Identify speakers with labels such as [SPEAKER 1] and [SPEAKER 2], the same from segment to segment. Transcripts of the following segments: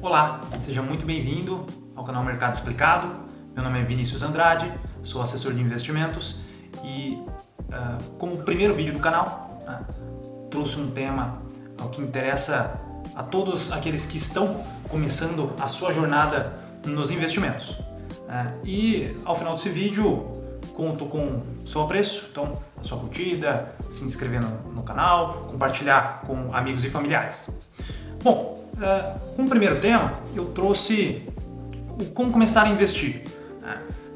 [SPEAKER 1] Olá, seja muito bem-vindo ao canal Mercado Explicado. Meu nome é Vinícius Andrade, sou assessor de investimentos e como primeiro vídeo do canal, trouxe um tema ao que interessa a todos aqueles que estão começando a sua jornada nos investimentos. E ao final desse vídeo conto com o seu apreço, então a sua curtida, se inscrever no canal, compartilhar com amigos e familiares. Bom, como primeiro tema eu trouxe o como começar a investir,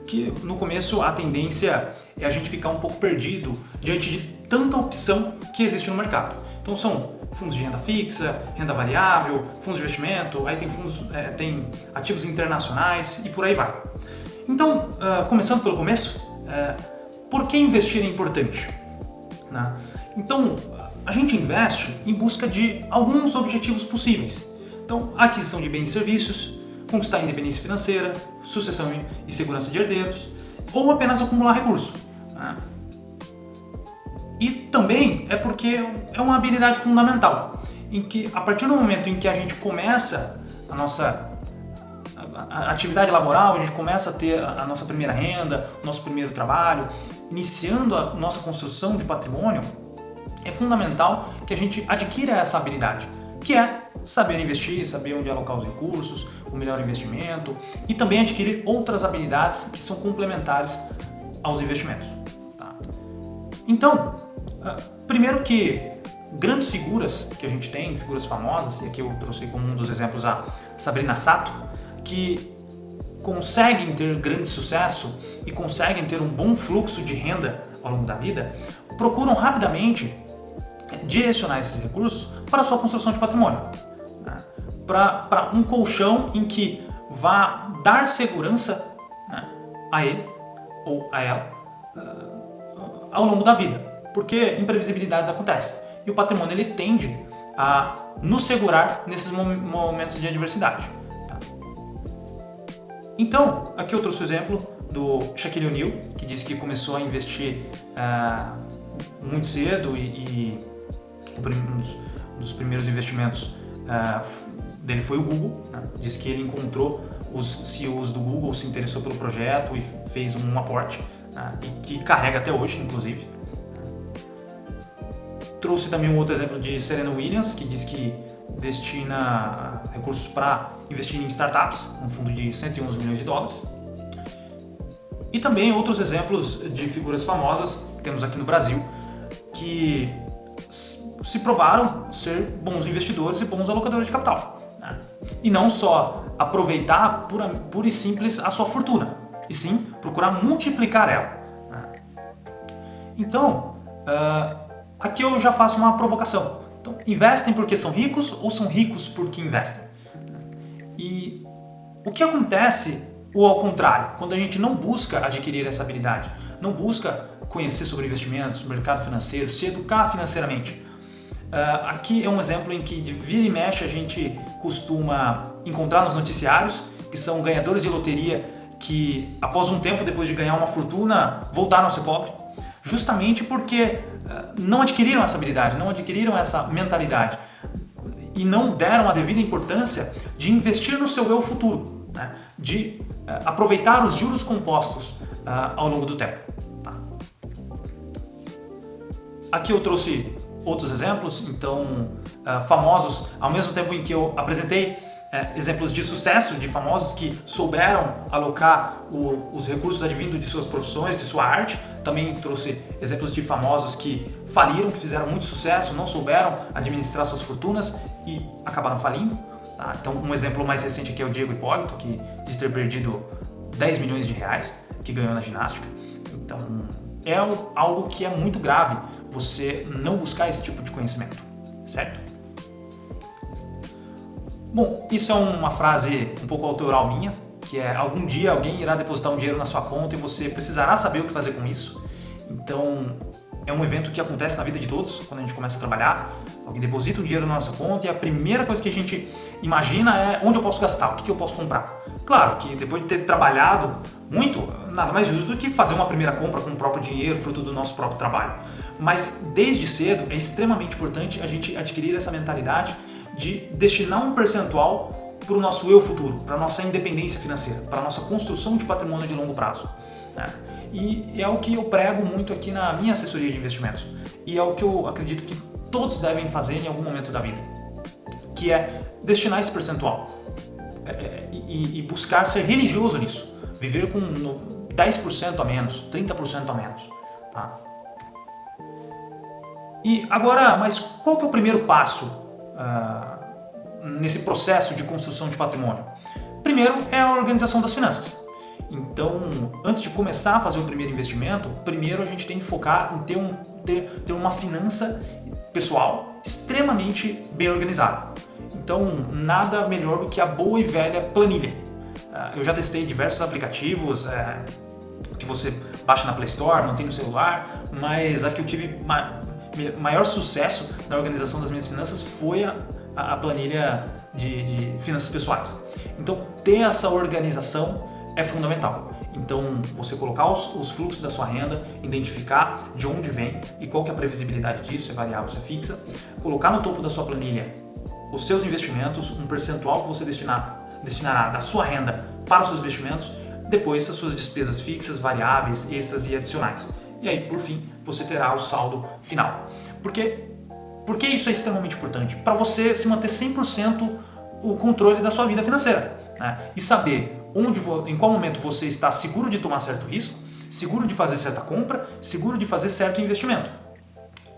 [SPEAKER 1] que no começo a tendência é a gente ficar um pouco perdido diante de tanta opção que existe no mercado. Então são fundos de renda fixa, renda variável, fundos de investimento, aí tem ativos internacionais e por aí vai. Então, começando pelo começo, por que investir é importante? Então, a gente investe em busca de alguns objetivos possíveis. Então, aquisição de bens e serviços, conquistar a independência financeira, sucessão e segurança de herdeiros, ou apenas acumular recursos. E também é porque é uma habilidade fundamental, em que a partir do momento em que a gente começa a nossa atividade laboral, a gente começa a ter a nossa primeira renda, o nosso primeiro trabalho, iniciando a nossa construção de patrimônio, é fundamental que a gente adquira essa habilidade, que é saber investir, saber onde alocar os recursos, o melhor investimento e também adquirir outras habilidades que são complementares aos investimentos. Então, primeiro que grandes figuras que a gente tem, figuras famosas, e aqui eu trouxe como um dos exemplos a Sabrina Sato, que conseguem ter grande sucesso e conseguem ter um bom fluxo de renda ao longo da vida, procuram rapidamente direcionar esses recursos para a sua construção de patrimônio, para um colchão em que vá dar segurança a ele ou a ela ao longo da vida, porque imprevisibilidades acontecem e o patrimônio ele tende a nos segurar nesses momentos de adversidade. Então, aqui eu trouxe o exemplo do Shaquille O'Neal, que disse que começou a investir muito cedo e um dos primeiros investimentos dele foi o Google. Diz que ele encontrou os CEOs do Google, se interessou pelo projeto e fez um aporte, e que carrega até hoje, inclusive. Trouxe também um outro exemplo de Serena Williams, que diz que destina recursos para investir em startups, um fundo de 111 milhões de dólares. E também outros exemplos de figuras famosas que temos aqui no Brasil, que se provaram ser bons investidores e bons alocadores de capital. E não só aproveitar pura e simples a sua fortuna, e sim procurar multiplicar ela. Então, aqui eu já faço uma provocação. Então, investem porque são ricos ou são ricos porque investem? E o que acontece, ou ao contrário, quando a gente não busca adquirir essa habilidade, não busca conhecer sobre investimentos, mercado financeiro, se educar financeiramente? Aqui é um exemplo em que de vira e mexe a gente costuma encontrar nos noticiários que são ganhadores de loteria que após um tempo, depois de ganhar uma fortuna, voltaram a ser pobre, justamente porque não adquiriram essa habilidade, não adquiriram essa mentalidade e não deram a devida importância de investir no seu eu futuro, de aproveitar os juros compostos ao longo do tempo. Aqui eu trouxe outros exemplos, então famosos, ao mesmo tempo em que eu apresentei exemplos de sucesso de famosos que souberam alocar os recursos advindos de suas profissões, de sua arte. Também trouxe exemplos de famosos que faliram, que fizeram muito sucesso, não souberam administrar suas fortunas e acabaram falindo. Então um exemplo mais recente aqui é o Diego Hipólito, que diz ter perdido 10 milhões de reais que ganhou na ginástica. Então é algo que é muito grave você não buscar esse tipo de conhecimento, certo? Bom, isso é uma frase um pouco autoral minha, que é: algum dia alguém irá depositar um dinheiro na sua conta e você precisará saber o que fazer com isso. Então, é um evento que acontece na vida de todos, quando a gente começa a trabalhar. Alguém deposita um dinheiro na nossa conta e a primeira coisa que a gente imagina é onde eu posso gastar, o que eu posso comprar. Claro que depois de ter trabalhado muito, nada mais justo do que fazer uma primeira compra com o próprio dinheiro, fruto do nosso próprio trabalho. Mas desde cedo é extremamente importante a gente adquirir essa mentalidade de destinar um percentual para o nosso eu futuro, para a nossa independência financeira, para a nossa construção de patrimônio de longo prazo, né? E é o que eu prego muito aqui na minha assessoria de investimentos. E é o que eu acredito que todos devem fazer em algum momento da vida, que é destinar esse percentual e buscar ser religioso nisso, viver com 10% a menos, 30% a menos, tá? E agora, mas qual que é o primeiro passo nesse processo de construção de patrimônio? Primeiro é a organização das finanças. Então, antes de começar a fazer o primeiro investimento, primeiro a gente tem que focar em ter uma finança pessoal extremamente bem organizada. Então, nada melhor do que a boa e velha planilha. Eu já testei diversos aplicativos que você baixa na Play Store, mantém no celular, mas a que eu tive maior sucesso na organização das minhas finanças foi a planilha de finanças pessoais. Então, ter essa organização é fundamental. Então, você colocar os fluxos da sua renda, identificar de onde vem e qual que é a previsibilidade disso, se é variável, se é fixa, colocar no topo da sua planilha os seus investimentos, um percentual que você destinará da sua renda para os seus investimentos, depois as suas despesas fixas, variáveis, extras e adicionais. E aí, por fim, você terá o saldo final. Por que isso é extremamente importante? Para você se manter 100% o controle da sua vida financeira, né? E saber em qual momento você está seguro de tomar certo risco, seguro de fazer certa compra, seguro de fazer certo investimento.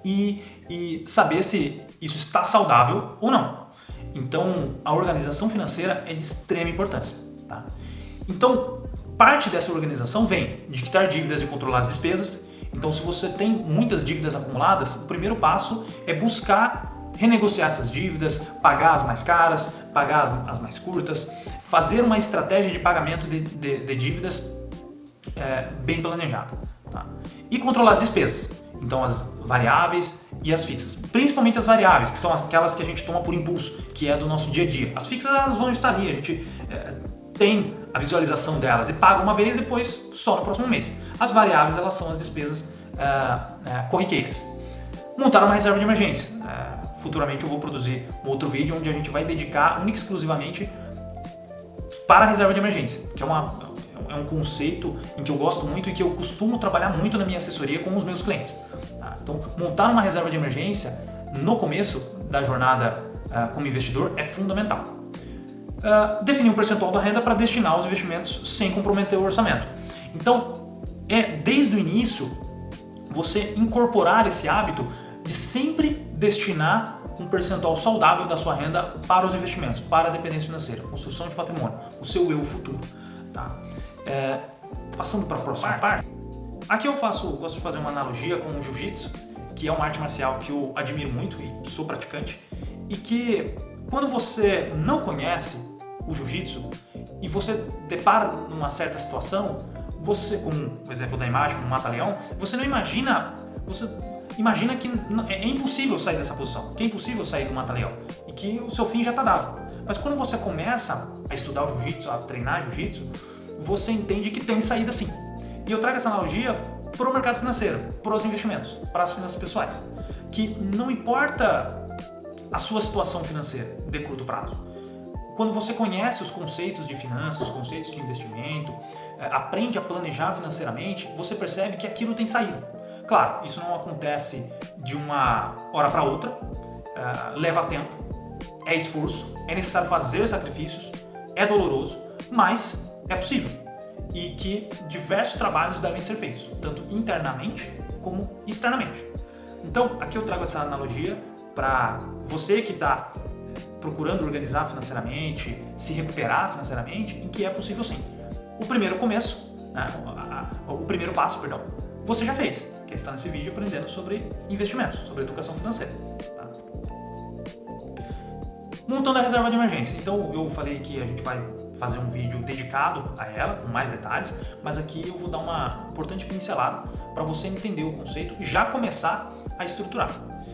[SPEAKER 1] E saber se isso está saudável ou não. Então, a organização financeira é de extrema importância, tá? Então, parte dessa organização vem de quitar dívidas e controlar as despesas. Então, se você tem muitas dívidas acumuladas, o primeiro passo é buscar renegociar essas dívidas, pagar as mais caras, pagar as mais curtas, fazer uma estratégia de pagamento de dívidas bem planejada, tá? E controlar as despesas, então as variáveis e as fixas, principalmente as variáveis, que são aquelas que a gente toma por impulso, que é do nosso dia a dia. As fixas elas vão estar ali, a gente tem a visualização delas e paga uma vez e depois só no próximo mês. As variáveis elas são as despesas corriqueiras. Montar uma reserva de emergência. Futuramente eu vou produzir um outro vídeo onde a gente vai dedicar única e exclusivamente para a reserva de emergência, que é um conceito em que eu gosto muito e que eu costumo trabalhar muito na minha assessoria com os meus clientes, tá? Então, montar uma reserva de emergência no começo da jornada como investidor é fundamental. Definir um percentual da renda para destinar aos investimentos sem comprometer o orçamento. Então, desde o início, você incorporar esse hábito de sempre destinar um percentual saudável da sua renda para os investimentos, para a dependência financeira, construção de patrimônio, o seu eu futuro, tá? Passando para a próxima parte, aqui eu gosto de fazer uma analogia com o jiu-jitsu, que é uma arte marcial que eu admiro muito e sou praticante, e que quando você não conhece o jiu-jitsu e você depara numa certa situação, você, como o exemplo da imagem, como mata-leão, você imagina que é impossível sair dessa posição, que é impossível sair do mata-leão e que o seu fim já está dado. Mas quando você começa a estudar o jiu-jitsu, a treinar jiu-jitsu, você entende que tem saída sim. E eu trago essa analogia para o mercado financeiro, para os investimentos, para as finanças pessoais, que não importa a sua situação financeira de curto prazo. Quando você conhece os conceitos de finanças, os conceitos de investimento, aprende a planejar financeiramente, você percebe que aquilo tem saída. Claro, isso não acontece de uma hora para outra, leva tempo, é esforço, é necessário fazer sacrifícios, é doloroso, mas é possível. E que diversos trabalhos devem ser feitos, tanto internamente como externamente. Então, aqui eu trago essa analogia para você que está procurando organizar financeiramente, se recuperar financeiramente, em que é possível sim. O primeiro passo, você já fez, que é estar nesse vídeo aprendendo sobre investimentos, sobre educação financeira. Tá? Montando a reserva de emergência. Então, eu falei que a gente vai fazer um vídeo dedicado a ela, com mais detalhes, mas aqui eu vou dar uma importante pincelada para você entender o conceito e já começar a estruturar.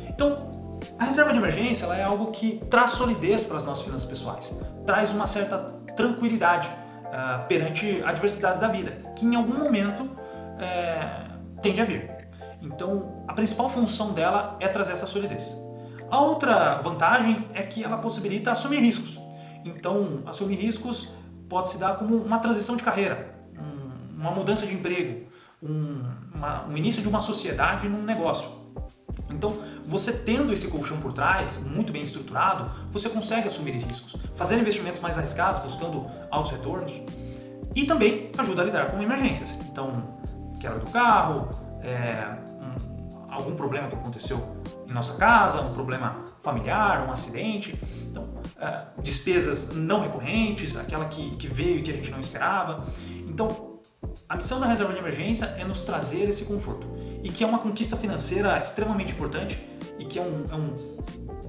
[SPEAKER 1] Então, a reserva de emergência ela é algo que traz solidez para as nossas finanças pessoais, traz uma certa tranquilidade perante adversidades da vida, que em algum momento tende a vir. Então, a principal função dela é trazer essa solidez. A outra vantagem é que ela possibilita assumir riscos. Então, assumir riscos pode se dar como uma transição de carreira, uma mudança de emprego, um início de uma sociedade num negócio. Então, você tendo esse colchão por trás, muito bem estruturado, você consegue assumir riscos, fazer investimentos mais arriscados, buscando altos retornos, e também ajuda a lidar com emergências. Então, quebra do carro, algum problema que aconteceu em nossa casa, um problema familiar, um acidente, então, despesas não recorrentes, aquela que veio e que a gente não esperava. Então, a missão da reserva de emergência é nos trazer esse conforto, e que é uma conquista financeira extremamente importante, e que é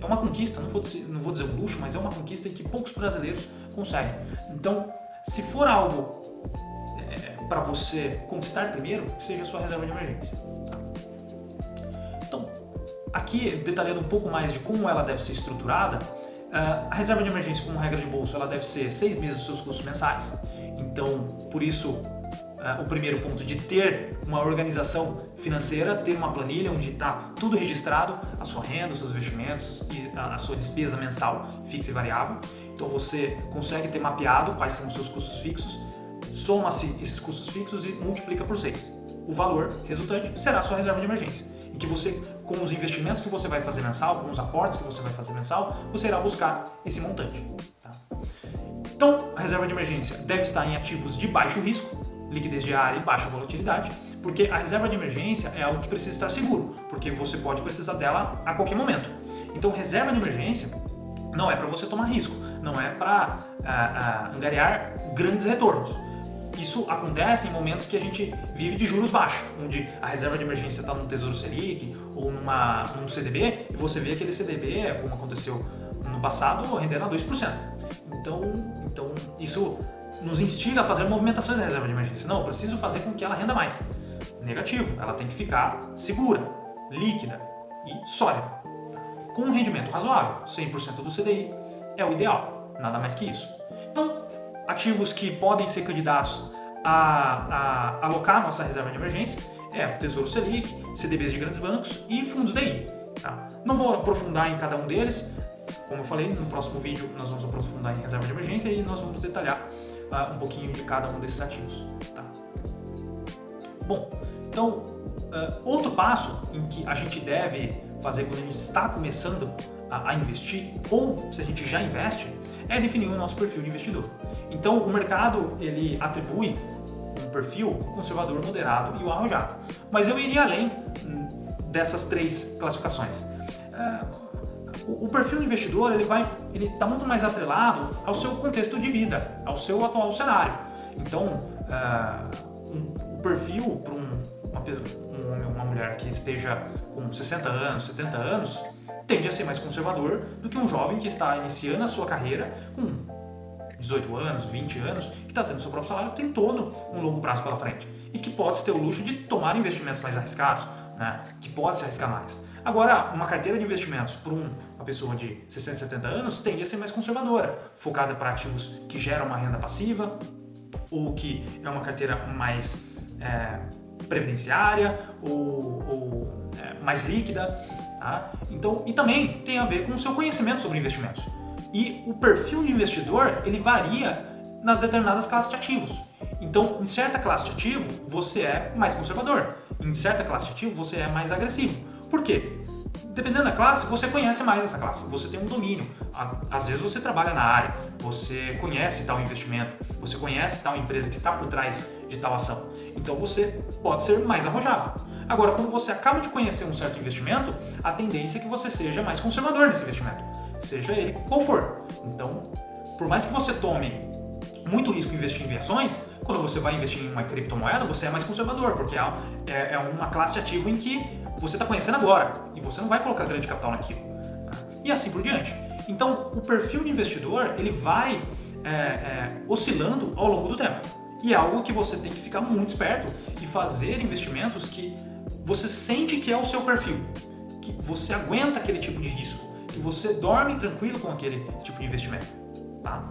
[SPEAKER 1] uma conquista, não vou dizer um luxo, mas é uma conquista em que poucos brasileiros conseguem. Então, se for algo para você conquistar primeiro, seja a sua reserva de emergência. Então, aqui detalhando um pouco mais de como ela deve ser estruturada, a reserva de emergência, como regra de bolso, ela deve ser 6 meses dos seus custos mensais. Então, por isso, o primeiro ponto de ter uma organização financeira, ter uma planilha onde está tudo registrado, a sua renda, os seus investimentos e a sua despesa mensal fixa e variável. Então você consegue ter mapeado quais são os seus custos fixos, soma-se esses custos fixos e multiplica por 6. O valor resultante será a sua reserva de emergência, em que você, com os investimentos que você vai fazer mensal, com os aportes que você vai fazer mensal, você irá buscar esse montante. Tá? Então, a reserva de emergência deve estar em ativos de baixo risco, liquidez diária e baixa volatilidade, porque a reserva de emergência é algo que precisa estar seguro, porque você pode precisar dela a qualquer momento. Então, reserva de emergência não é para você tomar risco, não é para angariar grandes retornos. Isso acontece em momentos que a gente vive de juros baixos, onde a reserva de emergência está num Tesouro Selic ou num CDB, e você vê aquele CDB, como aconteceu no passado, rendendo a 2%. Então isso nos instiga a fazer movimentações da reserva de emergência. Não, eu preciso fazer com que ela renda mais. Negativo, ela tem que ficar segura, líquida e sólida. Com um rendimento razoável, 100% do CDI é o ideal, nada mais que isso. Então, ativos que podem ser candidatos a alocar nossa reserva de emergência é o Tesouro Selic, CDBs de grandes bancos e fundos DI. Tá? Não vou aprofundar em cada um deles, como eu falei, no próximo vídeo nós vamos aprofundar em reserva de emergência e nós vamos detalhar um pouquinho de cada um desses ativos. Tá? Bom, então, outro passo em que a gente deve fazer quando a gente está começando a investir, ou se a gente já investe, é definir o nosso perfil de investidor. Então, o mercado ele atribui um perfil conservador, moderado e o arrojado. Mas eu iria além dessas 3 classificações. O perfil investidor ele está muito mais atrelado ao seu contexto de vida, ao seu atual cenário. Então, o perfil para um homem ou uma mulher que esteja com 60 anos, 70 anos, tende a ser mais conservador do que um jovem que está iniciando a sua carreira com 18 anos, 20 anos, que está tendo seu próprio salário, que tem todo um longo prazo pela frente e que pode ter o luxo de tomar investimentos mais arriscados, né? Que pode se arriscar mais. Agora, uma carteira de investimentos para uma pessoa de 60, 70 anos tende a ser mais conservadora, focada para ativos que geram uma renda passiva ou que é uma carteira mais previdenciária ou mais líquida. Tá? Então, e também tem a ver com o seu conhecimento sobre investimentos. E o perfil de investidor ele varia nas determinadas classes de ativos. Então, em certa classe de ativo, você é mais conservador. Em certa classe de ativo, você é mais agressivo. Por quê? Dependendo da classe, você conhece mais essa classe, você tem um domínio. Às vezes você trabalha na área, você conhece tal investimento, você conhece tal empresa que está por trás de tal ação. Então você pode ser mais arrojado. Agora, quando você acaba de conhecer um certo investimento, a tendência é que você seja mais conservador nesse investimento, seja ele qual for. Então, por mais que você tome muito risco investindo em ações, quando você vai investir em uma criptomoeda, você é mais conservador, porque é uma classe de ativo em que você está conhecendo agora e você não vai colocar grande capital naquilo. E assim por diante. Então, o perfil de investidor ele vai oscilando ao longo do tempo. E é algo que você tem que ficar muito esperto e fazer investimentos que você sente que é o seu perfil, que você aguenta aquele tipo de risco, que você dorme tranquilo com aquele tipo de investimento. Tá?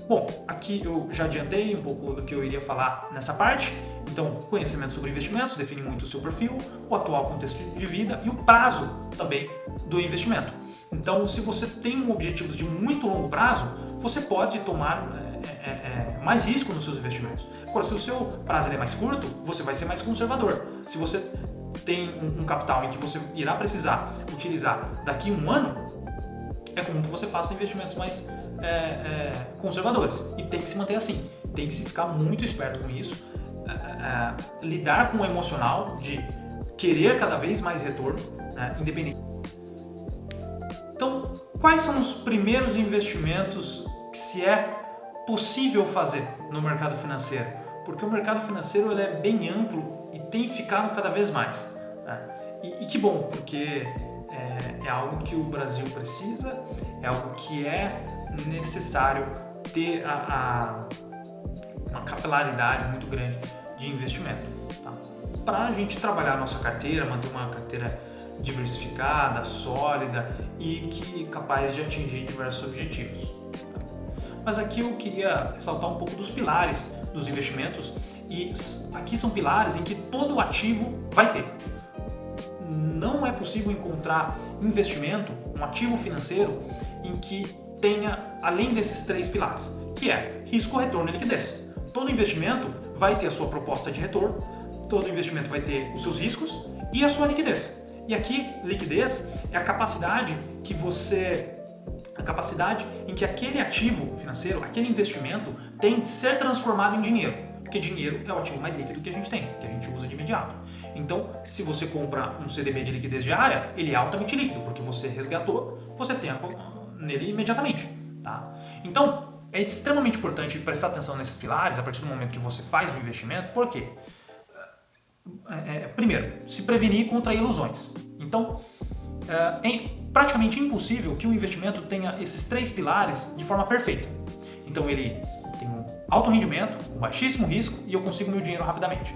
[SPEAKER 1] Bom, aqui eu já adiantei um pouco do que eu iria falar nessa parte, Então, conhecimento sobre investimentos define muito o seu perfil, o atual contexto de vida e o prazo também do investimento. Então, se você tem um objetivo de muito longo prazo, você pode tomar mais risco nos seus investimentos. Agora, se o seu prazo é mais curto, você vai ser mais conservador. Se você tem um capital em que você irá precisar utilizar daqui a um ano, é comum que você faça investimentos mais conservadores. E tem que se manter assim. Tem que se ficar muito esperto com isso. Lidar com o emocional de querer cada vez mais retorno, independente. Então, quais são os primeiros investimentos que se é possível fazer no mercado financeiro? Porque o mercado financeiro ele é bem amplo e tem ficado cada vez mais. E que bom, porque é algo que o Brasil precisa, é algo que é necessário ter uma capilaridade muito grande de investimento, tá? Para a gente trabalhar a nossa carteira, manter uma carteira diversificada, sólida e capaz de atingir diversos objetivos. Tá? Mas aqui eu queria ressaltar um pouco dos pilares dos investimentos, e aqui são pilares em que todo ativo vai ter. Não é possível encontrar investimento, um ativo financeiro, em que tenha, além desses 3 pilares, que é risco, retorno e liquidez. Todo investimento vai ter a sua proposta de retorno, todo investimento vai ter os seus riscos e a sua liquidez. E aqui, liquidez é a capacidade em que aquele ativo financeiro, aquele investimento tem de ser transformado em dinheiro. Porque dinheiro é o ativo mais líquido que a gente tem, que a gente usa de imediato. Então, se você compra um CDB de liquidez diária, ele é altamente líquido, porque você resgatou, você tem nele imediatamente. Tá? Então, é extremamente importante prestar atenção nesses pilares a partir do momento que você faz o investimento. Por quê? Primeiro, se prevenir contra ilusões. Então, é praticamente impossível que o investimento tenha esses 3 pilares de forma perfeita. Então, ele tem um alto rendimento, um baixíssimo risco e eu consigo meu dinheiro rapidamente.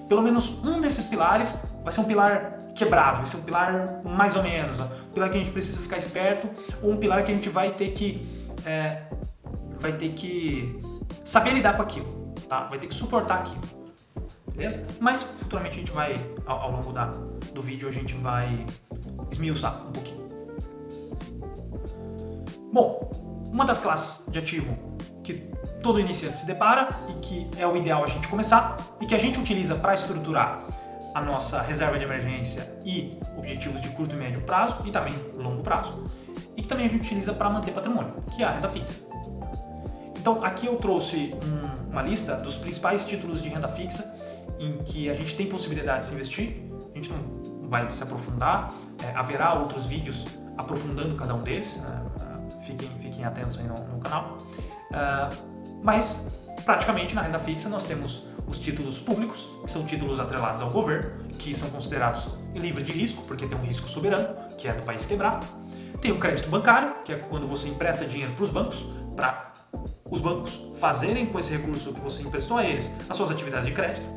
[SPEAKER 1] Pelo menos um desses pilares vai ser um pilar quebrado, vai ser um pilar mais ou menos, um pilar que a gente precisa ficar esperto, ou um pilar que a gente vai ter que saber lidar com aquilo, tá? Vai ter que suportar aquilo, beleza? Mas futuramente a gente vai, ao longo do vídeo, a gente vai esmiuçar um pouquinho. Bom, uma das classes de ativo que todo iniciante se depara e que é o ideal a gente começar e que a gente utiliza para estruturar a nossa reserva de emergência e objetivos de curto e médio prazo e também longo prazo, e que também a gente utiliza para manter patrimônio, que é a renda fixa. Então aqui eu trouxe uma lista dos principais títulos de renda fixa em que a gente tem possibilidade de se investir. A gente não vai se aprofundar, haverá outros vídeos aprofundando cada um deles, fiquem atentos aí no canal. Mas praticamente na renda fixa nós temos os títulos públicos, que são títulos atrelados ao governo, que são considerados livres de risco, porque tem um risco soberano, que é do país quebrar. Tem o crédito bancário, que é quando você empresta dinheiro para os bancos, para os bancos fazerem com esse recurso que você emprestou a eles as suas atividades de crédito.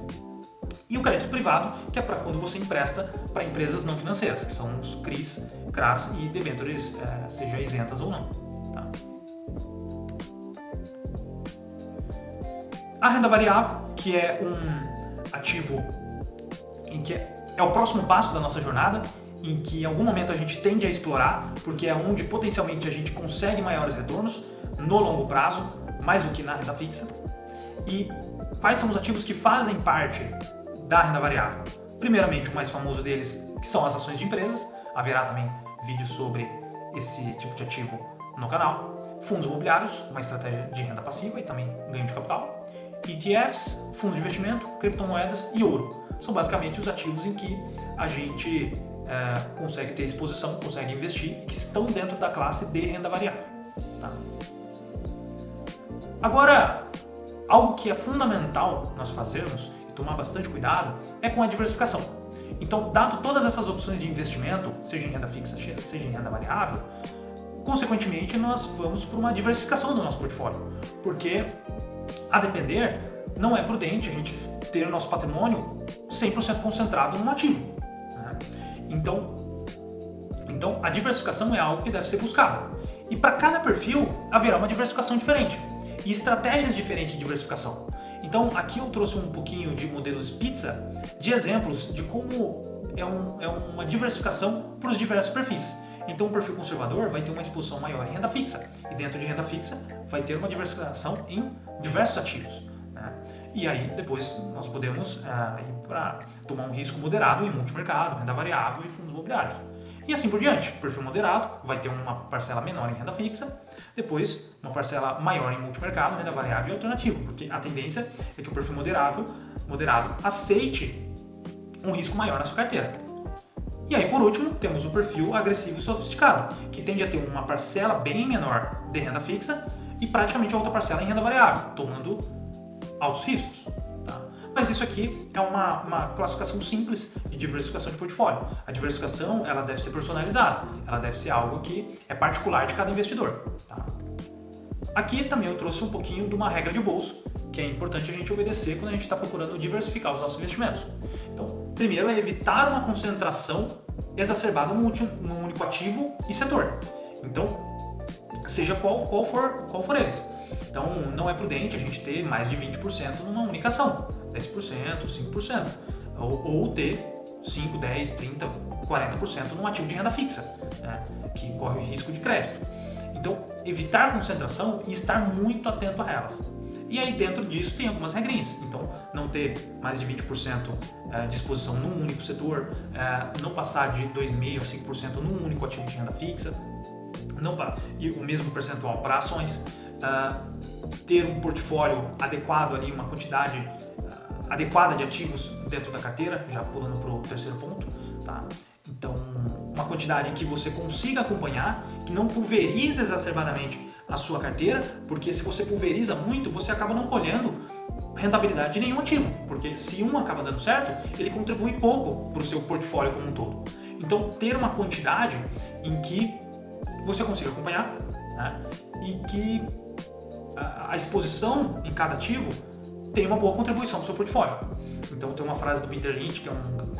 [SPEAKER 1] E o crédito privado, que é para quando você empresta para empresas não financeiras, que são os CRIs, CRAs e debêntures, seja isentas ou não. Tá? A renda variável, que é um ativo em que é o próximo passo da nossa jornada, em que em algum momento a gente tende a explorar, porque é onde potencialmente a gente consegue maiores retornos no longo prazo, mais do que na renda fixa. E quais são os ativos que fazem parte da renda variável? Primeiramente, o mais famoso deles, que são as ações de empresas. Haverá também vídeos sobre esse tipo de ativo no canal. Fundos imobiliários, uma estratégia de renda passiva e também ganho de capital. ETFs, fundos de investimento, criptomoedas e ouro. São basicamente os ativos em que a gente consegue ter exposição, consegue investir e que estão dentro da classe de renda variável. Tá? Agora, algo que é fundamental nós fazermos e tomar bastante cuidado é com a diversificação. Então, dado todas essas opções de investimento, seja em renda fixa, seja em renda variável, consequentemente nós vamos para uma diversificação do nosso portfólio, porque a depender, não é prudente a gente ter o nosso patrimônio 100% concentrado num ativo. Né? Então, a diversificação é algo que deve ser buscado. E para cada perfil, haverá uma diversificação diferente e estratégias diferentes de diversificação. Então aqui eu trouxe um pouquinho de modelos pizza, de exemplos de como é uma diversificação para os diversos perfis. Então o perfil conservador vai ter uma exposição maior em renda fixa, e dentro de renda fixa vai ter uma diversificação em diversos ativos, né? E aí depois nós podemos ir para tomar um risco moderado em multimercado, renda variável e fundos imobiliários. E assim por diante. O perfil moderado vai ter uma parcela menor em renda fixa, depois uma parcela maior em multimercado, renda variável e alternativo, porque a tendência é que o perfil moderado aceite um risco maior na sua carteira. E aí, por último, temos o perfil agressivo e sofisticado, que tende a ter uma parcela bem menor de renda fixa e praticamente a outra parcela em renda variável, tomando altos riscos. Tá? Mas isso aqui é uma classificação simples de diversificação de portfólio. A diversificação ela deve ser personalizada, ela deve ser algo que é particular de cada investidor. Tá? Aqui também eu trouxe um pouquinho de uma regra de bolso, que é importante a gente obedecer quando a gente está procurando diversificar os nossos investimentos. Então, primeiro é evitar uma concentração exacerbada num único ativo e setor. Então, seja qual for eles. Então, não é prudente a gente ter mais de 20% numa única ação, 10%, 5%, ou ter 5, 10, 30, 40% num ativo de renda fixa, né, que corre o risco de crédito. Então, evitar concentração e estar muito atento a elas. E aí dentro disso tem algumas regrinhas. Então, não ter mais de 20% de exposição num único setor, não passar de 2,5% a 5% num único ativo de renda fixa, e o mesmo percentual para ações, ter um portfólio adequado ali, uma quantidade adequada de ativos dentro da carteira, já pulando para o terceiro ponto, tá? Então, uma quantidade que você consiga acompanhar, que não pulverize exacerbadamente a sua carteira, porque se você pulveriza muito, você acaba não colhendo rentabilidade de nenhum ativo, porque se um acaba dando certo, ele contribui pouco para o seu portfólio como um todo. Então, ter uma quantidade em que você consiga acompanhar, né, e que a exposição em cada ativo tem uma boa contribuição para o seu portfólio. Então, tem uma frase do Peter Lynch, que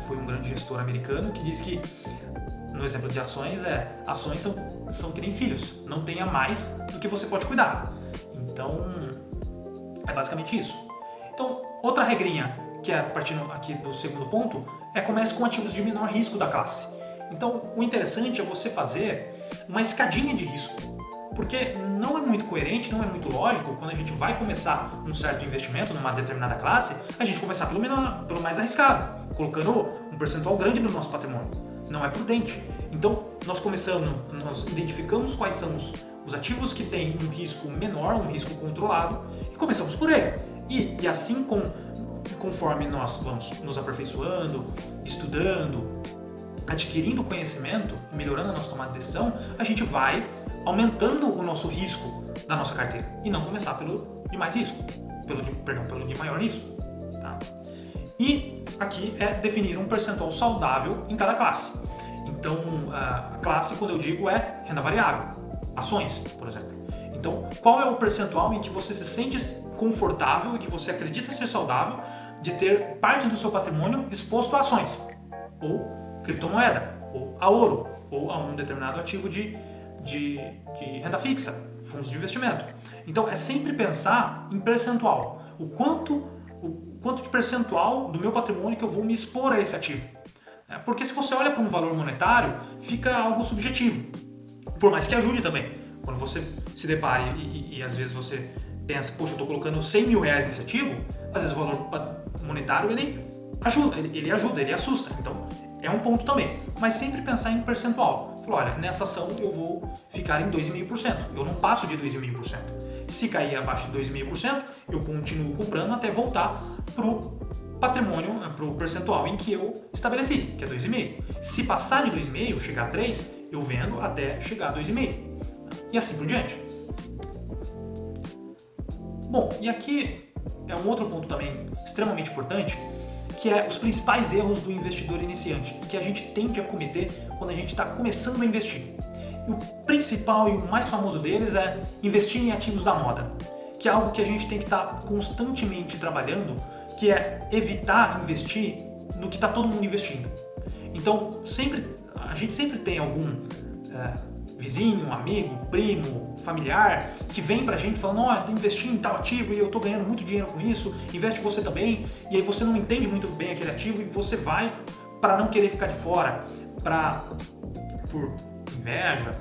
[SPEAKER 1] foi um grande gestor americano, que diz que, no exemplo de ações, ações são que nem filhos, não tenha mais do que você pode cuidar. Então, é basicamente isso. Então, outra regrinha, que é partindo aqui do segundo ponto, comece com ativos de menor risco da classe. Então, o interessante é você fazer uma escadinha de risco, porque não é muito coerente, não é muito lógico, quando a gente vai começar um certo investimento numa determinada classe, a gente começar pelo mais arriscado, colocando um percentual grande no nosso patrimônio. Não é prudente. Então, nós identificamos quais são os ativos que têm um risco menor, um risco controlado, e começamos por ele. E assim, conforme nós vamos nos aperfeiçoando, estudando, adquirindo conhecimento e melhorando a nossa tomada de decisão, a gente vai aumentando o nosso risco da nossa carteira e não começar pelo de mais risco, pelo de maior risco. Tá? E aqui é definir um percentual saudável em cada classe. Então, a classe, quando eu digo, é renda variável, ações, por exemplo. Então, qual é o percentual em que você se sente confortável e que você acredita ser saudável de ter parte do seu patrimônio exposto a ações, ou criptomoeda, ou a ouro, ou a um determinado ativo de renda fixa, fundos de investimento. Então, é sempre pensar em percentual. O quanto de percentual do meu patrimônio que eu vou me expor a esse ativo. Porque se você olha para um valor monetário, fica algo subjetivo. Por mais que ajude também. Quando você se depare e às vezes você pensa, poxa, eu estou colocando 100 mil reais nesse ativo, às vezes o valor monetário ele ajuda, ele assusta. Então, é um ponto também. Mas sempre pensar em percentual. Falou, olha, nessa ação eu vou ficar em 2,5%. Eu não passo de 2,5%. Se cair abaixo de 2,5%, eu continuo comprando até voltar para o patrimônio, para o percentual em que eu estabeleci, que é 2,5%. Se passar de 2,5%, chegar a 3%, eu vendo até chegar a 2,5%. E assim por diante. Bom, e aqui é um outro ponto também extremamente importante, que é os principais erros do investidor iniciante, que a gente tende a cometer quando a gente está começando a investir. E o principal e o mais famoso deles é investir em ativos da moda, que é algo que a gente tem que estar constantemente trabalhando, que é evitar investir no que está todo mundo investindo. Então, a gente sempre tem algum vizinho, amigo, primo, familiar que vem pra gente falando, ó, eu tô investindo em tal ativo e eu tô ganhando muito dinheiro com isso, investe você também, e aí você não entende muito bem aquele ativo e você vai para não querer ficar de fora, por inveja,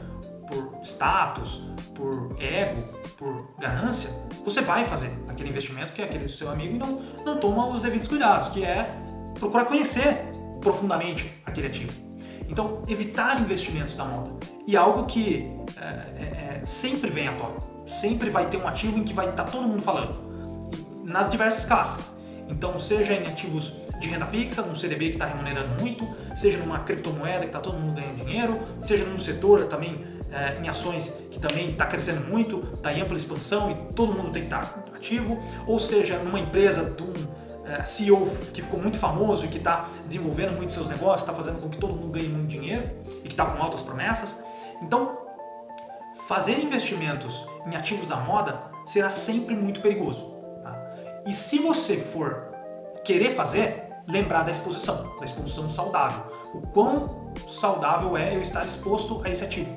[SPEAKER 1] por status, por ego, por ganância, você vai fazer aquele investimento que é aquele do seu amigo e não toma os devidos cuidados, que é procurar conhecer profundamente aquele ativo. Então, evitar investimentos da moda. E algo que sempre vem à tona. Sempre vai ter um ativo em que vai estar todo mundo falando. Nas diversas classes. Então, seja em ativos de renda fixa, num CDB que está remunerando muito, seja numa criptomoeda que está todo mundo ganhando dinheiro, seja num setor também em ações que também está crescendo muito, está em ampla expansão e todo mundo tem que estar ativo, ou seja numa empresa de um CEO que ficou muito famoso e que está desenvolvendo muito seus negócios, está fazendo com que todo mundo ganhe muito dinheiro e que está com altas promessas. Então, fazer investimentos em ativos da moda será sempre muito perigoso. Tá? E se você for querer fazer, lembrar da exposição saudável. O quão saudável é eu estar exposto a esse ativo.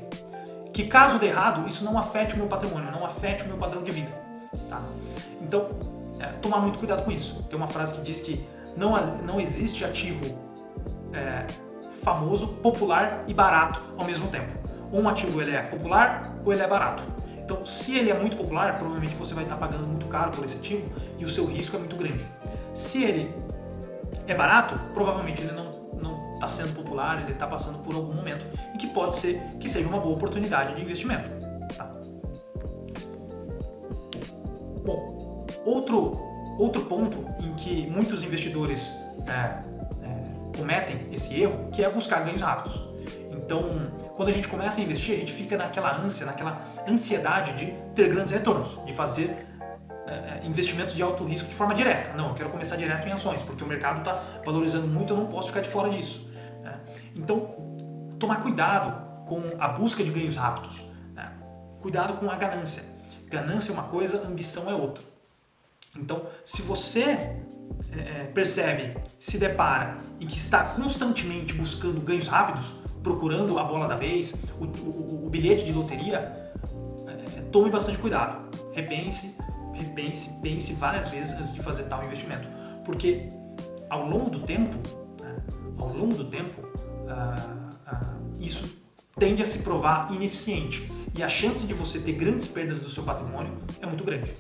[SPEAKER 1] Que caso dê errado, isso não afete o meu patrimônio, não afete o meu padrão de vida. Tá? Então, tomar muito cuidado com isso. Tem uma frase que diz que não existe ativo famoso, popular e barato ao mesmo tempo. Ou um ativo ele é popular ou ele é barato. Então, se ele é muito popular, provavelmente você vai estar pagando muito caro por esse ativo e o seu risco é muito grande. Se ele é barato, provavelmente ele não está sendo popular, ele está passando por algum momento e que pode ser que seja uma boa oportunidade de investimento. Tá? Bom, outro ponto em que muitos investidores cometem esse erro, que é buscar ganhos rápidos. Então, quando a gente começa a investir, a gente fica naquela ânsia, naquela ansiedade de ter grandes retornos, de fazer investimentos de alto risco de forma direta. Não, eu quero começar direto em ações, porque o mercado está valorizando muito, eu não posso ficar de fora disso. Então, tomar cuidado com a busca de ganhos rápidos. Cuidado com a ganância. Ganância é uma coisa, ambição é outra. Então, se você percebe, se depara e que está constantemente buscando ganhos rápidos, procurando a bola da vez, o bilhete de loteria, tome bastante cuidado. Pense várias vezes antes de fazer tal investimento. Porque ao longo do tempo, isso tende a se provar ineficiente. E a chance de você ter grandes perdas do seu patrimônio é muito grande.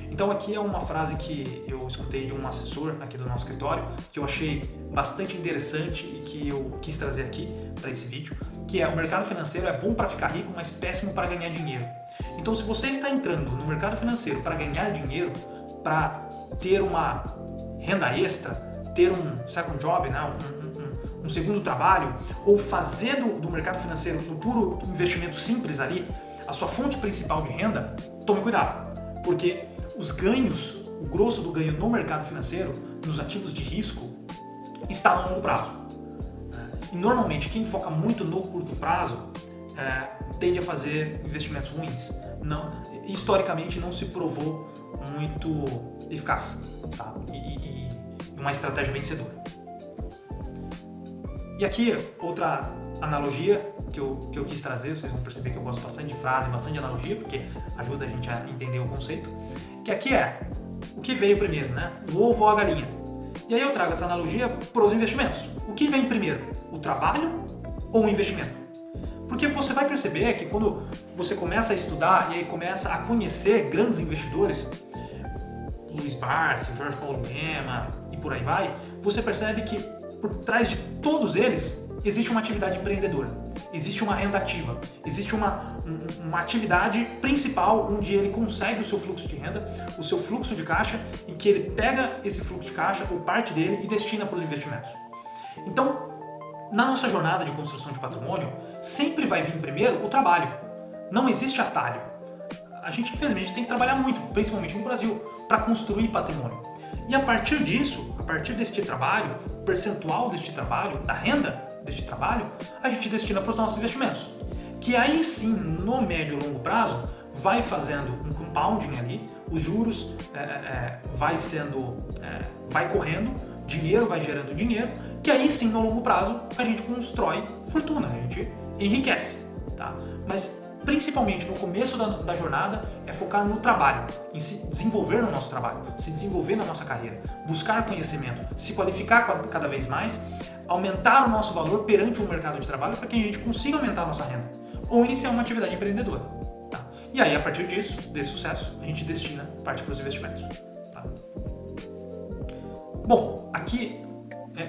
[SPEAKER 1] Então aqui é uma frase que eu escutei de um assessor aqui do nosso escritório, que eu achei bastante interessante e que eu quis trazer aqui para esse vídeo, que é: o mercado financeiro é bom para ficar rico, mas péssimo para ganhar dinheiro. Então, se você está entrando no mercado financeiro para ganhar dinheiro, para ter uma renda extra, ter um second job, né, um segundo trabalho, ou fazer do mercado financeiro, do puro investimento simples ali, a sua fonte principal de renda, tome cuidado, porque os ganhos, o grosso do ganho no mercado financeiro, nos ativos de risco, está no longo prazo. E normalmente quem foca muito no curto prazo tende a fazer investimentos ruins. Historicamente não se provou muito eficaz, tá? E uma estratégia vencedora. E aqui outra analogia que eu quis trazer, vocês vão perceber que eu gosto bastante de frase, bastante de analogia, porque ajuda a gente a entender o conceito, que aqui é o que veio primeiro, né? O ovo ou a galinha. E aí eu trago essa analogia para os investimentos. O que vem primeiro? O trabalho ou o investimento? Porque você vai perceber que quando você começa a estudar e aí começa a conhecer grandes investidores, Luiz Barsi, Jorge Paulo Lema e por aí vai, você percebe que por trás de todos eles existe uma atividade empreendedora, existe uma renda ativa, existe uma atividade principal onde ele consegue o seu fluxo de renda, o seu fluxo de caixa, em que ele pega esse fluxo de caixa ou parte dele e destina para os investimentos. Então, na nossa jornada de construção de patrimônio, sempre vai vir primeiro o trabalho. Não existe atalho. A gente, infelizmente, tem que trabalhar muito, principalmente no Brasil, para construir patrimônio. E a partir disso, a partir deste trabalho, o percentual deste trabalho, da renda deste trabalho, a gente destina para os nossos investimentos. Que aí sim, no médio e longo prazo, vai fazendo um compounding ali, os juros vai correndo, dinheiro vai gerando dinheiro, que aí sim, no longo prazo, a gente constrói fortuna, a gente enriquece. Tá? Mas principalmente no começo da jornada, é focar no trabalho, em se desenvolver no nosso trabalho, se desenvolver na nossa carreira, buscar conhecimento, se qualificar cada vez mais, aumentar o nosso valor perante o mercado de trabalho para que a gente consiga aumentar a nossa renda, ou iniciar uma atividade empreendedora. Tá? E aí, a partir disso, desse sucesso, a gente destina parte para os investimentos. Tá? Bom, aqui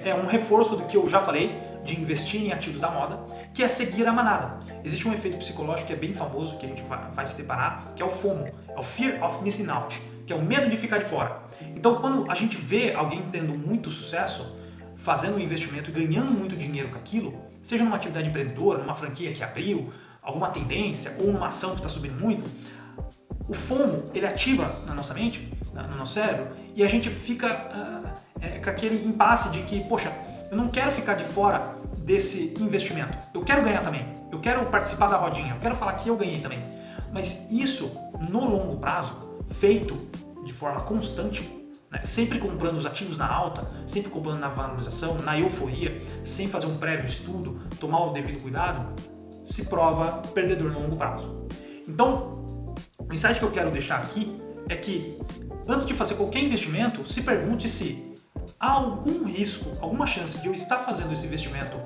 [SPEAKER 1] é um reforço do que eu já falei, de investir em ativos da moda, que é seguir a manada. Existe um efeito psicológico que é bem famoso, que a gente vai se deparar, que é o FOMO, é o Fear of Missing Out, que é o medo de ficar de fora. Então, quando a gente vê alguém tendo muito sucesso, fazendo um investimento e ganhando muito dinheiro com aquilo, seja numa atividade empreendedora, numa franquia que abriu, alguma tendência, ou numa ação que está subindo muito, o FOMO, ele ativa na nossa mente, no nosso cérebro, e a gente fica com aquele impasse de que, poxa, eu não quero ficar de fora desse investimento. Eu quero ganhar também. Eu quero participar da rodinha. Eu quero falar que eu ganhei também. Mas isso, no longo prazo, feito de forma constante, né, sempre comprando os ativos na alta, sempre comprando na valorização, na euforia, sem fazer um prévio estudo, tomar o devido cuidado, se prova perdedor no longo prazo. Então, o insight que eu quero deixar aqui é que, antes de fazer qualquer investimento, se pergunte se há algum risco, alguma chance de eu estar fazendo esse investimento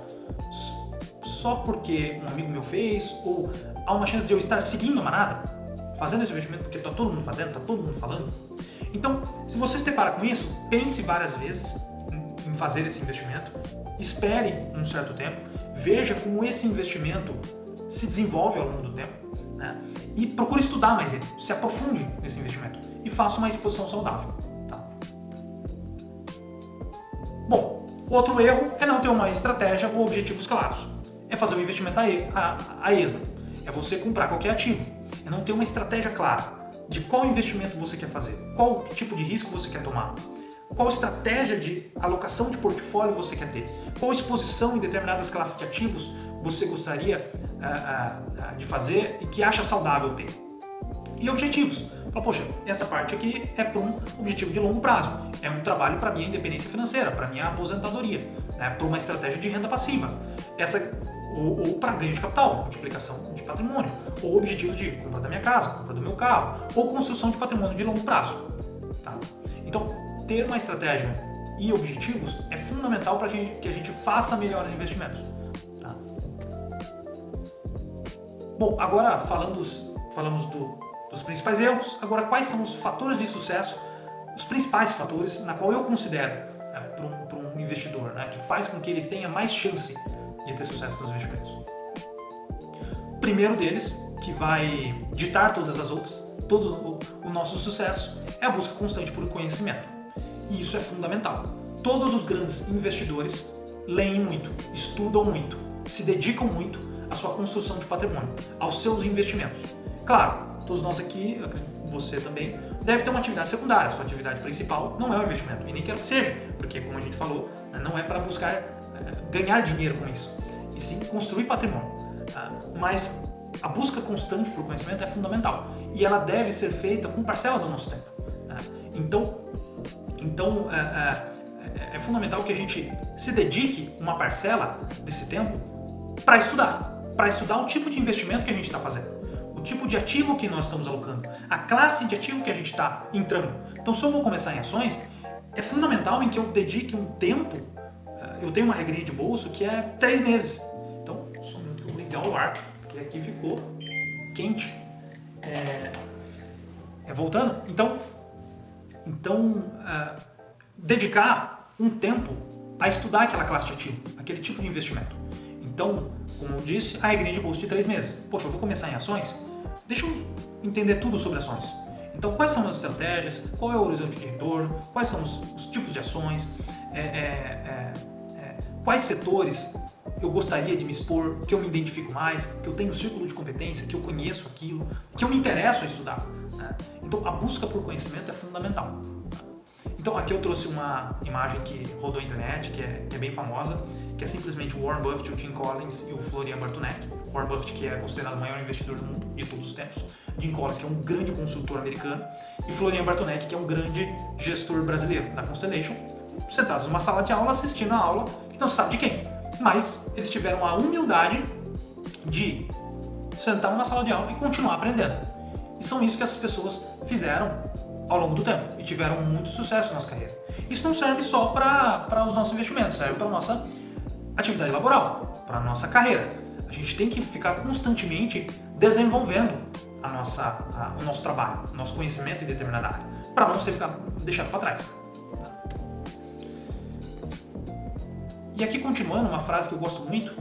[SPEAKER 1] só porque um amigo meu fez, ou há uma chance de eu estar seguindo a manada, fazendo esse investimento porque está todo mundo fazendo, está todo mundo falando. Então, se você se depara com isso, pense várias vezes em fazer esse investimento, espere um certo tempo, veja como esse investimento se desenvolve ao longo do tempo, né? E procure estudar mais ele, se aprofunde nesse investimento e faça uma exposição saudável. Bom, outro erro é não ter uma estratégia ou objetivos claros. É fazer o investimento a esmo. É você comprar qualquer ativo. É não ter uma estratégia clara de qual investimento você quer fazer, qual tipo de risco você quer tomar, qual estratégia de alocação de portfólio você quer ter, qual exposição em determinadas classes de ativos você gostaria de fazer e que acha saudável ter. E objetivos. Fala, poxa, essa parte aqui é para um objetivo de longo prazo. É um trabalho para minha independência financeira, para minha aposentadoria, né? Para uma estratégia de renda passiva. Ou para ganho de capital, multiplicação de patrimônio. Ou objetivo de compra da minha casa, compra do meu carro. Ou construção de patrimônio de longo prazo. Tá? Então, ter uma estratégia e objetivos é fundamental para que a gente faça melhores investimentos. Tá? Bom, agora falamos dos principais erros. Agora, quais são os fatores de sucesso, os principais fatores na qual eu considero para um investidor, né, que faz com que ele tenha mais chance de ter sucesso nos investimentos? O primeiro deles, que vai ditar todas as outras, todo o nosso sucesso, é a busca constante por conhecimento. E isso é fundamental. Todos os grandes investidores leem muito, estudam muito, se dedicam muito à sua construção de patrimônio, aos seus investimentos. Claro, todos nós aqui, você também, deve ter uma atividade secundária. Sua atividade principal não é o investimento, e nem quero que seja, porque, como a gente falou, não é para buscar ganhar dinheiro com isso, e sim construir patrimônio. Mas a busca constante por conhecimento é fundamental, e ela deve ser feita com parcela do nosso tempo. Então é fundamental que a gente se dedique uma parcela desse tempo para estudar o tipo de investimento que a gente está fazendo, o tipo de ativo que nós estamos alocando, a classe de ativo que a gente está entrando. Então, se eu vou começar em ações, é fundamental em que eu dedique um tempo. Eu tenho uma regrinha de bolso que é 3 meses. Então, só um minuto que eu vou ligar o ar, porque aqui ficou quente. Voltando, então dedicar um tempo a estudar aquela classe de ativo, aquele tipo de investimento. Então, como eu disse, a regrinha de bolso de 3 meses. Poxa, eu vou começar em ações? Deixa eu entender tudo sobre ações. Então, quais são as estratégias? Qual é o horizonte de retorno? Quais são os tipos de ações? Quais setores eu gostaria de me expor, que eu me identifico mais, que eu tenho um círculo de competência, que eu conheço aquilo, que eu me interesso a estudar. Então, a busca por conhecimento é fundamental. Então, aqui eu trouxe uma imagem que rodou a internet, que é bem famosa, que é simplesmente o Warren Buffett, o Jim Collins e o Florian Bartunek. Warren Buffett, que é considerado o maior investidor do mundo de todos os tempos. Jim Collins, que é um grande consultor americano. E Florian Bartunek, que é um grande gestor brasileiro da Constellation, sentados numa sala de aula, assistindo a aula, que não se sabe de quem. Mas eles tiveram a humildade de sentar numa sala de aula e continuar aprendendo. E são isso que essas pessoas fizeram ao longo do tempo e tiveram muito sucesso na nossa carreira. Isso não serve só para os nossos investimentos, serve para a nossa atividade laboral, para a nossa carreira. A gente tem que ficar constantemente desenvolvendo o nosso trabalho, o nosso conhecimento em determinada área, para não ficar deixado para trás. E aqui continuando uma frase que eu gosto muito,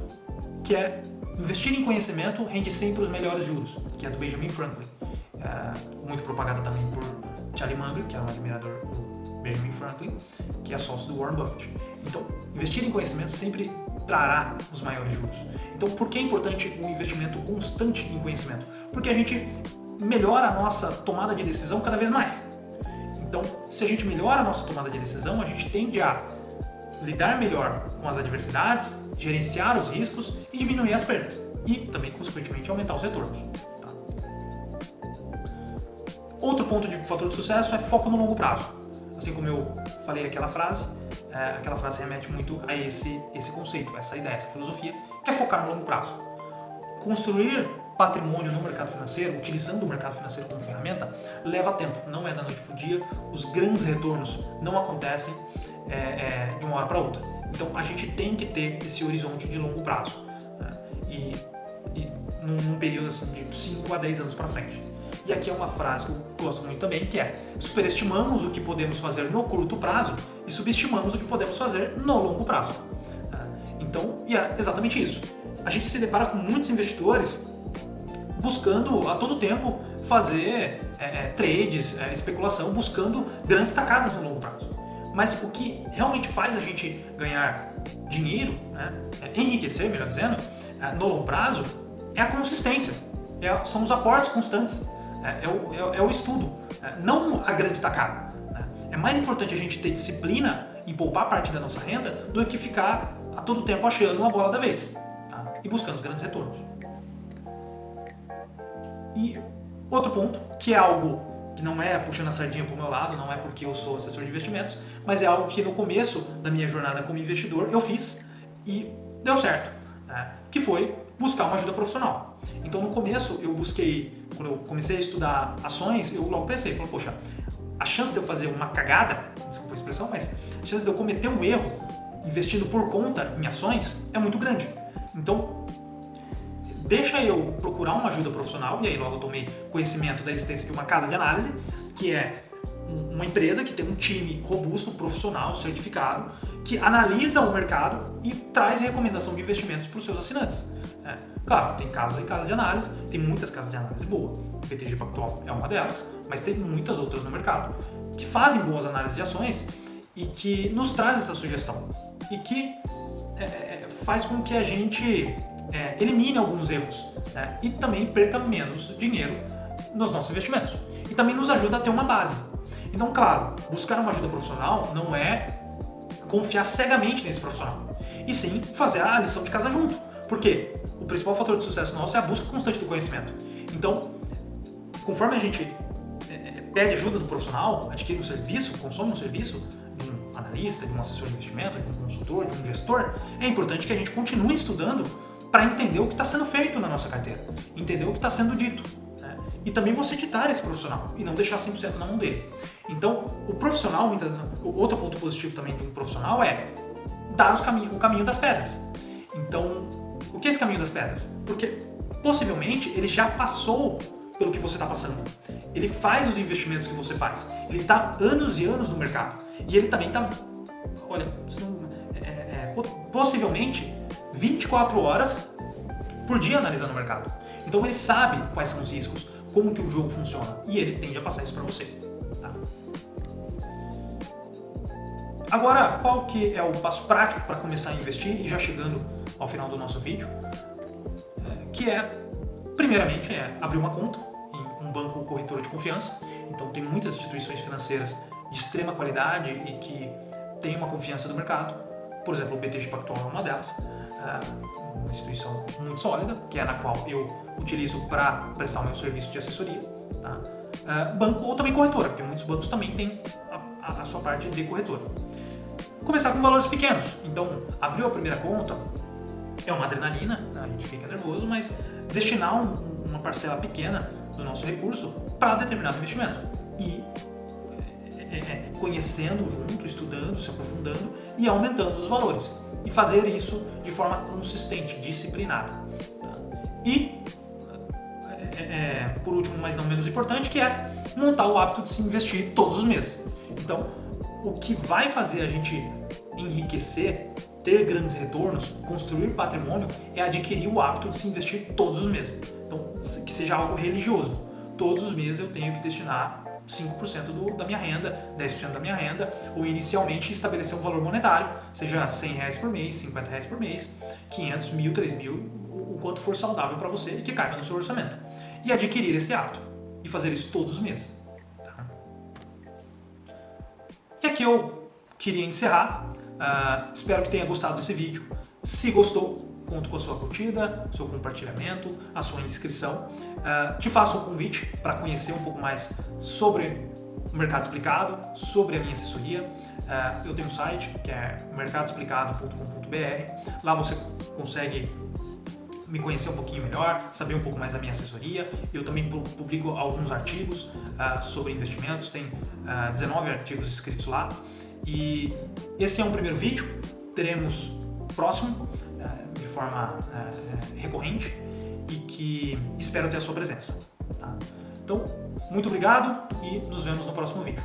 [SPEAKER 1] que é: investir em conhecimento rende sempre os melhores juros, que é do Benjamin Franklin. Muito propagada também por Charlie Munger, que era um admirador do Benjamin Franklin, que é sócio do Warren Buffett. Então, investir em conhecimento sempre trará os maiores juros. Então, por que é importante o investimento constante em conhecimento? Porque a gente melhora a nossa tomada de decisão cada vez mais. Então, se a gente melhora a nossa tomada de decisão, a gente tende a lidar melhor com as adversidades, gerenciar os riscos e diminuir as perdas. E também, consequentemente, aumentar os retornos. Tá? Outro ponto de fator de sucesso é foco no longo prazo. Assim como eu falei aquela frase remete muito a esse conceito, essa ideia, essa filosofia, que é focar no longo prazo. Construir patrimônio no mercado financeiro, utilizando o mercado financeiro como ferramenta, leva tempo, não é da noite para o dia. Os grandes retornos não acontecem de uma hora para outra. Então a gente tem que ter esse horizonte de longo prazo, né? e num período assim, de 5 a 10 anos para frente. E aqui é uma frase que eu gosto muito também, que é: superestimamos o que podemos fazer no curto prazo e subestimamos o que podemos fazer no longo prazo. Então, e é exatamente isso. A gente se depara com muitos investidores buscando a todo tempo fazer trades, especulação, buscando grandes tacadas no longo prazo. Mas o que realmente faz a gente ganhar dinheiro, né, enriquecer, melhor dizendo, no longo prazo, é a consistência, são os aportes constantes, é o estudo, não a grande tacada. Né? É mais importante a gente ter disciplina em poupar parte da nossa renda do que ficar a todo tempo achando uma bola da vez, tá? E buscando os grandes retornos. E outro ponto, que é algo que não é puxando a sardinha para o meu lado, não é porque eu sou assessor de investimentos, mas é algo que no começo da minha jornada como investidor eu fiz e deu certo, né? Que foi buscar uma ajuda profissional. Então no começo eu busquei, quando eu comecei a estudar ações, eu logo pensei, falei, poxa, a chance de eu fazer uma cagada, desculpa a expressão, mas a chance de eu cometer um erro investindo por conta em ações é muito grande. Então, deixa eu procurar uma ajuda profissional, e aí logo eu tomei conhecimento da existência de uma casa de análise, que é uma empresa que tem um time robusto, profissional, certificado, que analisa o mercado e traz recomendação de investimentos para os seus assinantes. Claro, tem casas e casas de análise, tem muitas casas de análise boas, o BTG Pactual é uma delas, mas tem muitas outras no mercado que fazem boas análises de ações e que nos traz essa sugestão e que faz com que a gente elimine alguns erros, né? E também perca menos dinheiro nos nossos investimentos. E também nos ajuda a ter uma base. Então, claro, buscar uma ajuda profissional não é confiar cegamente nesse profissional, e sim fazer a lição de casa junto. Porque o principal fator de sucesso nosso é a busca constante do conhecimento. Então, conforme a gente pede ajuda do profissional, adquire um serviço, consome um serviço de um analista, de um assessor de investimento, de um consultor, de um gestor, é importante que a gente continue estudando para entender o que está sendo feito na nossa carteira, entender o que está sendo dito, né? E também você ditar esse profissional e não deixar 100% na mão dele. Então, o profissional, outro ponto positivo também de um profissional é dar o caminho das pedras. Então, o que é esse caminho das pedras? Porque possivelmente ele já passou pelo que você está passando. Ele faz os investimentos que você faz. Ele está anos e anos no mercado. E ele também está, olha, possivelmente 24 horas por dia analisando o mercado. Então ele sabe quais são os riscos, como que o jogo funciona, e ele tende a passar isso para você. Tá? Agora, qual que é o passo prático para começar a investir, e já chegando ao final do nosso vídeo, que primeiramente, abrir uma conta em um banco ou corretora de confiança. Então tem muitas instituições financeiras de extrema qualidade e que têm uma confiança do mercado. Por exemplo, o BTG Pactual é uma delas, uma instituição muito sólida, que é na qual eu utilizo para prestar o meu serviço de assessoria. Tá? Banco ou também corretora, porque muitos bancos também têm a sua parte de corretora. Começar com valores pequenos. Então, abriu a primeira conta, é uma adrenalina, a gente fica nervoso, mas destinar uma parcela pequena do nosso recurso para determinado investimento. E conhecendo junto, estudando, se aprofundando e aumentando os valores. E fazer isso de forma consistente, disciplinada. Tá? E, por último, mas não menos importante, que é montar o hábito de se investir todos os meses. Então, o que vai fazer a gente enriquecer, ter grandes retornos, construir patrimônio, é adquirir o hábito de se investir todos os meses. Então, que seja algo religioso. Todos os meses eu tenho que destinar 5% da minha renda, 10% da minha renda, ou inicialmente estabelecer um valor monetário, seja R$100 por mês, R$50 por mês, 500, 1.000, 3.000, o quanto for saudável para você e que caiba no seu orçamento. E adquirir esse hábito e fazer isso todos os meses. Tá? E aqui eu queria encerrar. Espero que tenha gostado desse vídeo. Se gostou, conto com a sua curtida, seu compartilhamento, a sua inscrição. Te faço um convite para conhecer um pouco mais sobre o Mercado Explicado, sobre a minha assessoria. Eu tenho um site que é mercadoexplicado.com.br. Lá você consegue me conhecer um pouquinho melhor, saber um pouco mais da minha assessoria. Eu também publico alguns artigos sobre investimentos, tem 19 artigos escritos lá. E esse é um primeiro vídeo, teremos próximo, de forma recorrente, e que espero ter a sua presença. Tá? Então, muito obrigado e nos vemos no próximo vídeo.